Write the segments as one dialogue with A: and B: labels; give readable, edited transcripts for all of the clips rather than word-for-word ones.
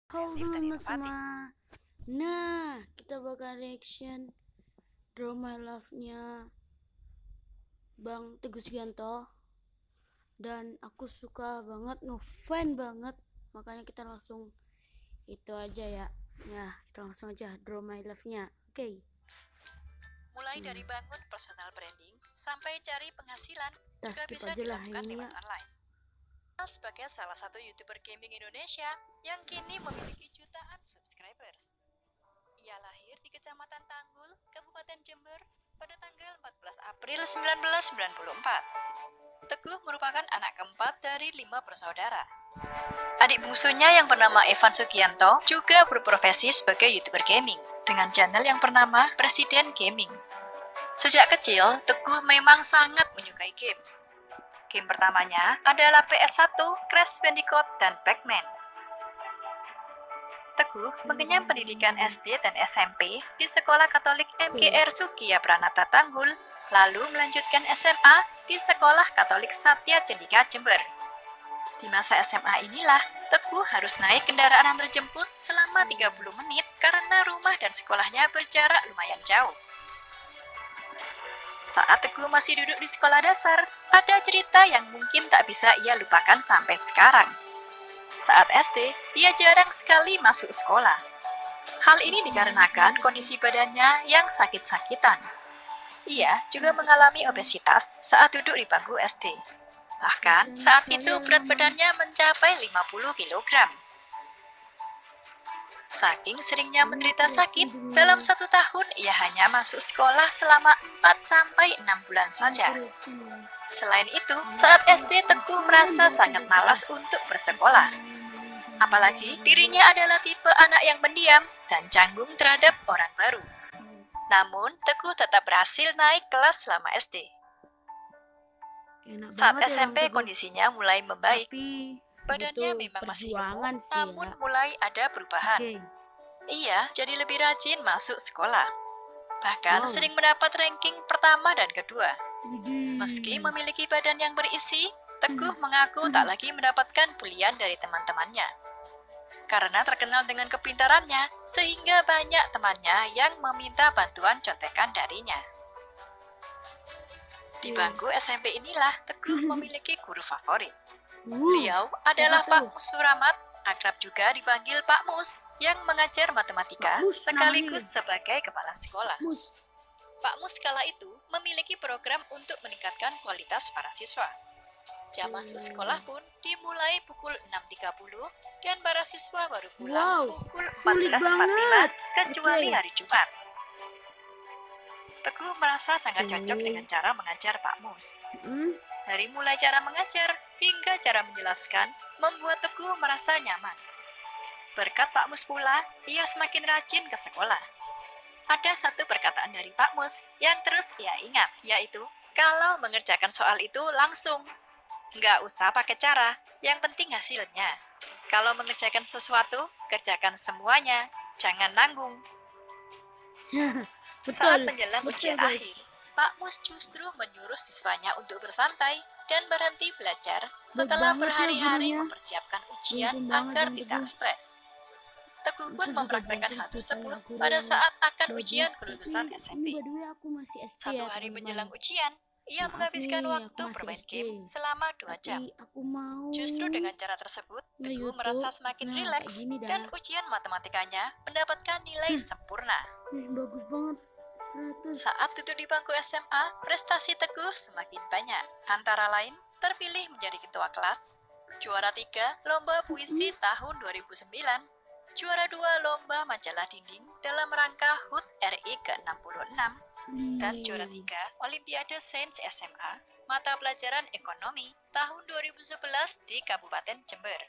A: Halo
B: Aktif dan
A: teman-teman
B: inovatif.
A: semua. Nah, kita bakal reaction Draw My Love-nya Bang Teguh Sugianto. Dan aku suka banget, ngefan banget. Makanya kita langsung itu aja ya. Ya, kita langsung aja Draw My Love-nya. Oke.
B: Mulai dari bangun personal branding sampai cari penghasilan
A: Kita
B: juga
A: skip
B: bisa
A: aja lah
B: dilakukan
A: ini
B: lewat
A: ya.
B: online. Sebagai salah satu YouTuber gaming Indonesia yang kini memiliki jutaan subscribers. Ia lahir di Kecamatan Tanggul, Kabupaten Jember pada tanggal 14 April 1994. Teguh merupakan anak keempat dari 5 bersaudara. Adik bungsunya yang bernama Evan Sugianto juga berprofesi sebagai YouTuber gaming dengan channel yang bernama Presiden Gaming. Sejak kecil, Teguh memang sangat menyukai game. Game pertamanya adalah PS1, Crash Bandicoot, dan Pac-Man. Teguh mengenyam pendidikan SD dan SMP di Sekolah Katolik MGR Sukiya Pranata Tanggul, lalu melanjutkan SMA di Sekolah Katolik Satya Cendika Jember. Di masa SMA inilah, Teguh harus naik kendaraan antar jemput selama 30 menit karena rumah dan sekolahnya berjarak lumayan jauh. Saat Teguh masih duduk di sekolah dasar, ada cerita yang mungkin tak bisa ia lupakan sampai sekarang. Saat SD, ia jarang sekali masuk sekolah. Hal ini dikarenakan kondisi badannya yang sakit-sakitan. Ia juga mengalami obesitas saat duduk di bangku SD. Bahkan saat itu berat badannya mencapai 50 kg. Saking seringnya menderita sakit, dalam 1 tahun ia hanya masuk sekolah selama 4-6 bulan saja. Selain itu, saat SD Teguh merasa sangat malas untuk bersekolah. Apalagi dirinya adalah tipe anak yang pendiam dan canggung terhadap orang baru. Namun, Teguh tetap berhasil naik kelas selama SD. Saat SMP kondisinya mulai membaik. Badannya memang masih gemuk, namun mulai ada perubahan. Ia jadi lebih rajin masuk sekolah. Bahkan sering mendapat ranking pertama dan kedua. Meski memiliki badan yang berisi, Teguh mengaku tak lagi mendapatkan bulian dari teman-temannya. Karena terkenal dengan kepintarannya, sehingga banyak temannya yang meminta bantuan contekan darinya. Di bangku SMP inilah Teguh memiliki guru favorit. Beliau adalah Pak Mus Suramat, akrab juga dipanggil Pak Mus, yang mengajar matematika sekaligus sebagai kepala sekolah. Pak Mus kala itu memiliki program untuk meningkatkan kualitas para siswa. Jam masuk sekolah pun dimulai pukul 6.30 dan para siswa baru pulang pukul 14.45 kecuali hari Jumat. Teguh merasa sangat cocok dengan cara mengajar Pak Mus. Dari mulai cara mengajar hingga cara menjelaskan membuat Teguh merasa nyaman. Berkat Pak Mus pula, ia semakin rajin ke sekolah. Ada satu perkataan dari Pak Mus yang terus ia ingat, yaitu kalau mengerjakan soal itu langsung. Nggak usah pakai cara, yang penting hasilnya. Kalau mengerjakan sesuatu, kerjakan semuanya, jangan nanggung. Saat menjelang ujian akhir, Pak Mus justru menyuruh siswanya untuk bersantai dan berhenti belajar setelah berhari-hari mempersiapkan ujian agar tidak stres. Teguh pun mempraktekkan hal tersebut pada saat akan ujian kelulusan SMP. 1 hari menjelang ujian, ia menghabiskan waktu bermain game selama 2 jam. Justru dengan cara tersebut, Teguh merasa semakin rileks dan ujian matematikanya mendapatkan nilai sempurna.
A: Bagus banget. 100.
B: Saat duduk di bangku SMA, prestasi Teguh semakin banyak. Antara lain, terpilih menjadi ketua kelas, juara 3 Lomba Puisi tahun 2009, juara 2 Lomba Majalah Dinding dalam rangka HUT RI ke-66, dan juara 3 Olimpiade Sains SMA mata pelajaran ekonomi tahun 2011 di Kabupaten Jember.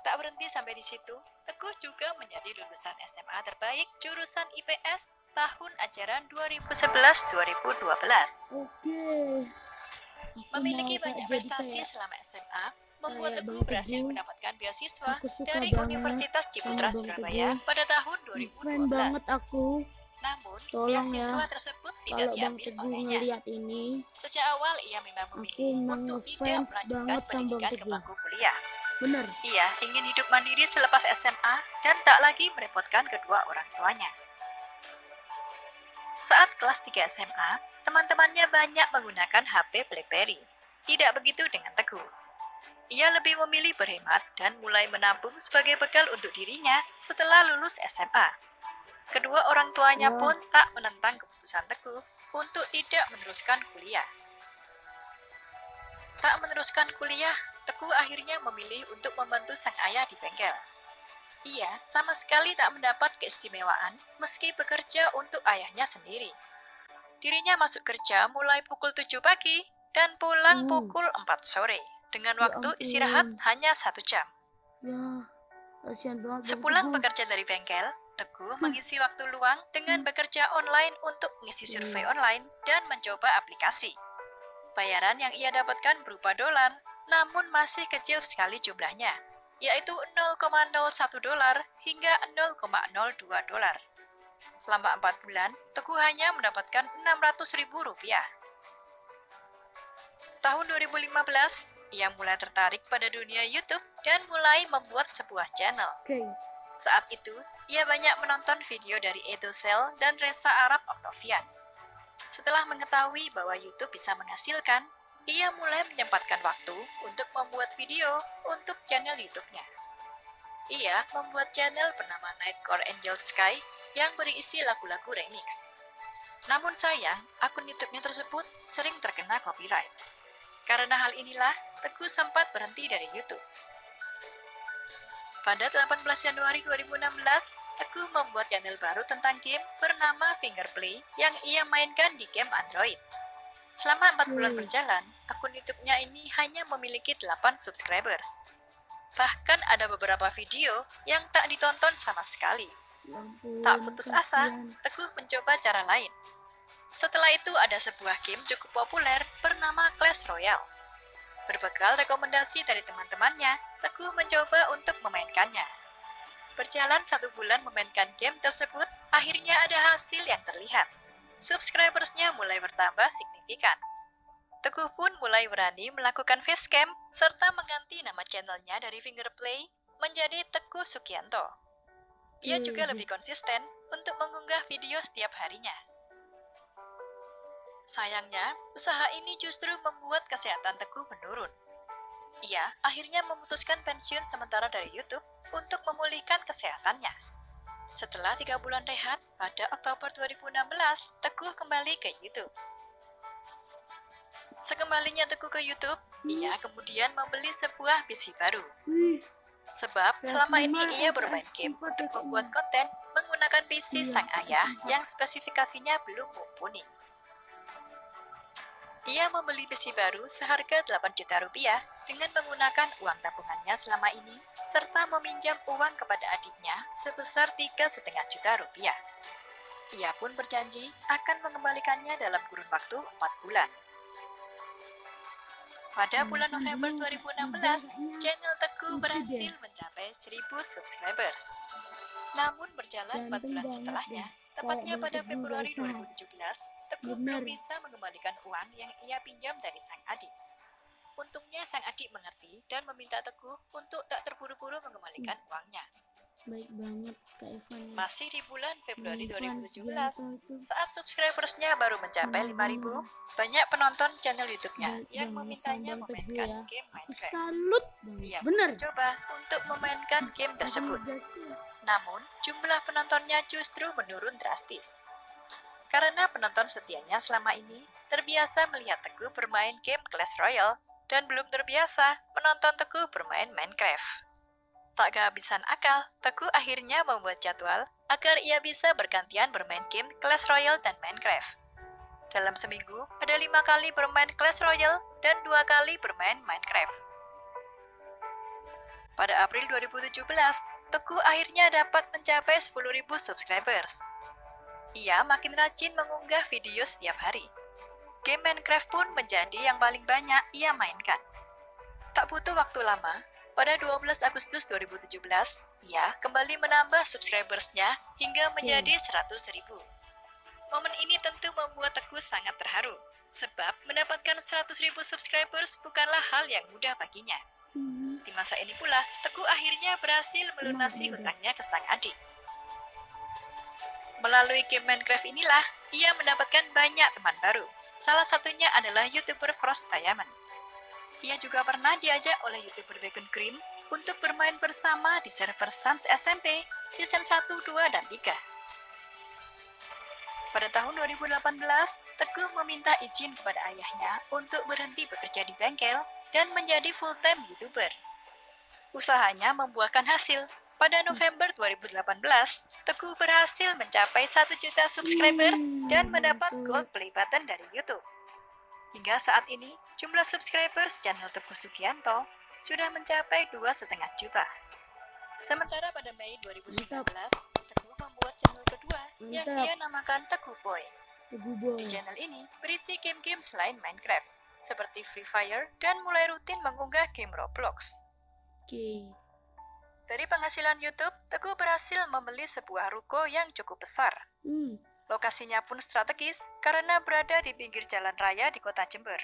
B: Tak berhenti sampai di situ, Teguh juga menjadi lulusan SMA terbaik jurusan IPS tahun ajaran 2011-2012. Memiliki banyak prestasi selama SMA, membuat Teguh berhasil mendapatkan beasiswa dari Universitas Ciputra Surabaya pada tahun 2012. Namun, beasiswa tersebut tidak diambil olehnya. Sejak awal ia memang memilih untuk tidak melanjutkan pendidikan ke bangku kuliah.
A: Bener.
B: Ia ingin hidup mandiri selepas SMA dan tak lagi merepotkan kedua orang tuanya. Saat kelas 3 SMA, teman-temannya banyak menggunakan HP BlackBerry. Tidak begitu dengan Teguh. Ia lebih memilih berhemat dan mulai menabung sebagai bekal untuk dirinya setelah lulus SMA. Kedua orang tuanya pun tak menentang keputusan Teguh untuk tidak meneruskan kuliah. Tak meneruskan kuliah, Teguh akhirnya memilih untuk membantu sang ayah di bengkel. Ia sama sekali tak mendapat keistimewaan meski bekerja untuk ayahnya sendiri. Dirinya masuk kerja mulai pukul 7 pagi dan pulang pukul 4 sore dengan waktu istirahat hanya 1 jam.
A: Ya, kasihan banget.
B: Sepulang bekerja dari bengkel, Teguh mengisi waktu luang dengan bekerja online untuk mengisi survei online dan mencoba aplikasi. Bayaran yang ia dapatkan berupa dolar, namun masih kecil sekali jumlahnya, yaitu 0,01 dolar hingga 0,02 dolar. Selama 4 bulan, Teguh hanya mendapatkan 600.000 rupiah. Tahun 2015, ia mulai tertarik pada dunia YouTube dan mulai membuat sebuah channel. Saat itu, ia banyak menonton video dari Edocel dan Reza Arab Octavian. Setelah mengetahui bahwa YouTube bisa menghasilkan, ia mulai menyempatkan waktu untuk membuat video untuk channel YouTube-nya. Ia membuat channel bernama Nightcore Angel Sky yang berisi lagu-lagu remix. Namun sayang, akun YouTube-nya tersebut sering terkena copyright. Karena hal inilah, Teguh sempat berhenti dari YouTube. Pada 18 Januari 2016, Teguh membuat channel baru tentang game bernama Fingerplay yang ia mainkan di game Android. Selama 4 bulan berjalan, akun YouTube-nya ini hanya memiliki 8 subscribers. Bahkan ada beberapa video yang tak ditonton sama sekali. Tak putus asa, Teguh mencoba cara lain. Setelah itu ada sebuah game cukup populer bernama Clash Royale. Berbekal rekomendasi dari teman-temannya, Teguh mencoba untuk memainkannya. Berjalan 1 bulan memainkan game tersebut, akhirnya ada hasil yang terlihat. Subscribersnya mulai bertambah signifikan. Teguh pun mulai berani melakukan facecam serta mengganti nama channelnya dari Fingerplay menjadi Teguh Sugianto. Ia juga lebih konsisten untuk mengunggah video setiap harinya. Sayangnya, usaha ini justru membuat kesehatan Teguh menurun. Ia akhirnya memutuskan pensiun sementara dari YouTube untuk memulihkan kesehatannya. Setelah 3 bulan rehat, pada Oktober 2016, Teguh kembali ke YouTube. Sekembalinya Teguh ke YouTube, ia kemudian membeli sebuah PC baru. Sebab selama ini ia bermain game untuk membuat konten menggunakan PC sang ayah yang spesifikasinya belum mumpuni. Ia membeli PC baru seharga 8 juta rupiah dengan menggunakan uang tabungannya selama ini, serta meminjam uang kepada adiknya sebesar 3,5 juta rupiah. Ia pun berjanji akan mengembalikannya dalam kurun waktu 4 bulan. Pada bulan November 2016, channel Teguh berhasil mencapai 1.000 subscribers. Namun berjalan 4 bulan setelahnya, tepatnya pada Februari 2017, Teguh belum bisa mengembalikan uang yang ia pinjam dari sang adik. Untungnya sang adik mengerti dan meminta Teguh untuk tak terburu-buru mengembalikan uangnya.
A: Baik banget Kak Evan.
B: Masih di bulan Februari 2017, saat subscribersnya baru mencapai 5.000, banyak penonton channel YouTube-nya yang memintanya memainkan game Minecraft.
A: Salut.
B: Ia mencoba untuk memainkan game tersebut. Namun, jumlah penontonnya justru menurun drastis. Karena penonton setianya selama ini terbiasa melihat Teguh bermain game Clash Royale dan belum terbiasa menonton Teguh bermain Minecraft. Tak kehabisan akal, Teguh akhirnya membuat jadwal agar ia bisa bergantian bermain game Clash Royale dan Minecraft. Dalam seminggu, ada 5 kali bermain Clash Royale dan 2 kali bermain Minecraft. Pada April 2017, Teguh akhirnya dapat mencapai 10.000 subscribers. Ia makin rajin mengunggah video setiap hari. Game Minecraft pun menjadi yang paling banyak ia mainkan. Tak butuh waktu lama, pada 12 Agustus 2017, ia kembali menambah subscribersnya hingga menjadi 100.000. Momen ini tentu membuat Teguh sangat terharu, sebab mendapatkan 100.000 subscribers bukanlah hal yang mudah baginya. Di masa ini pula, Teguh akhirnya berhasil melunasi
A: udah.
B: hutangnya ke sang adik. Melalui game Minecraft inilah, ia mendapatkan banyak teman baru. Salah satunya adalah YouTuber Frost Diamond. Ia juga pernah diajak oleh YouTuber Bacon Cream untuk bermain bersama di server Sans SMP Season 1, 2, dan 3. Pada tahun 2018, Teguh meminta izin kepada ayahnya untuk berhenti bekerja di bengkel dan menjadi full-time YouTuber. Usahanya membuahkan hasil. Pada November 2018, Teguh berhasil mencapai 1 juta subscribers dan mendapat gold play button dari YouTube. Hingga saat ini, jumlah subscribers channel Teguh Sugianto sudah mencapai 2,5 juta. Sementara pada Mei 2019, Teguh membuat channel kedua yang dia namakan Teguh Boy. Di channel ini berisi game-game selain Minecraft, seperti Free Fire, dan mulai rutin mengunggah game Roblox. Dari penghasilan YouTube, Teguh berhasil membeli sebuah ruko yang cukup besar. Lokasinya pun strategis karena berada di pinggir jalan raya di kota Jember.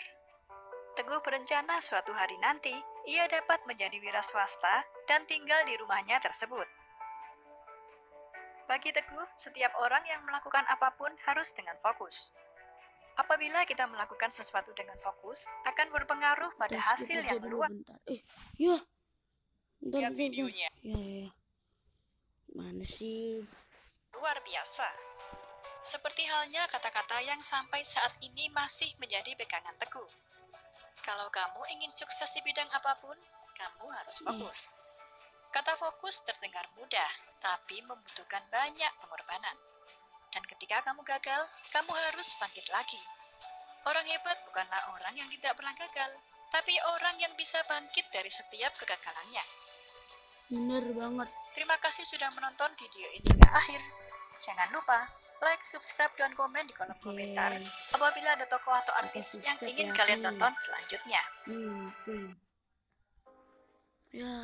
B: Teguh berencana suatu hari nanti, ia dapat menjadi wira swasta dan tinggal di rumahnya tersebut. Bagi Teguh, setiap orang yang melakukan apapun harus dengan fokus. Apabila kita melakukan sesuatu dengan fokus, akan berpengaruh pada hasil yang luar.
A: Lihat videonya. Ya. Mana sih?
B: Luar biasa. Seperti halnya kata-kata yang sampai saat ini masih menjadi pegangan Teguh. Kalau kamu ingin sukses di bidang apapun, kamu harus fokus. Kata fokus terdengar mudah, tapi membutuhkan banyak pengorbanan. Dan ketika kamu gagal, kamu harus bangkit lagi. Orang hebat bukanlah orang yang tidak pernah gagal, tapi orang yang bisa bangkit dari setiap kegagalannya.
A: Bener banget.
B: Terima kasih sudah menonton video ini hingga akhir. Jangan lupa like, subscribe, dan komen di kolom komentar apabila ada tokoh atau artis yang ingin kalian tonton selanjutnya.
A: Ya.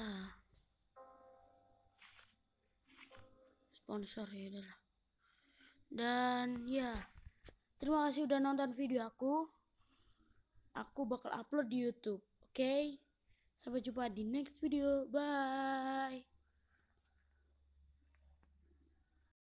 A: Sponsor ya udah. Dan ya, terima kasih udah nonton video aku. Aku bakal upload di YouTube. Oke? Sampai jumpa di next video. Bye.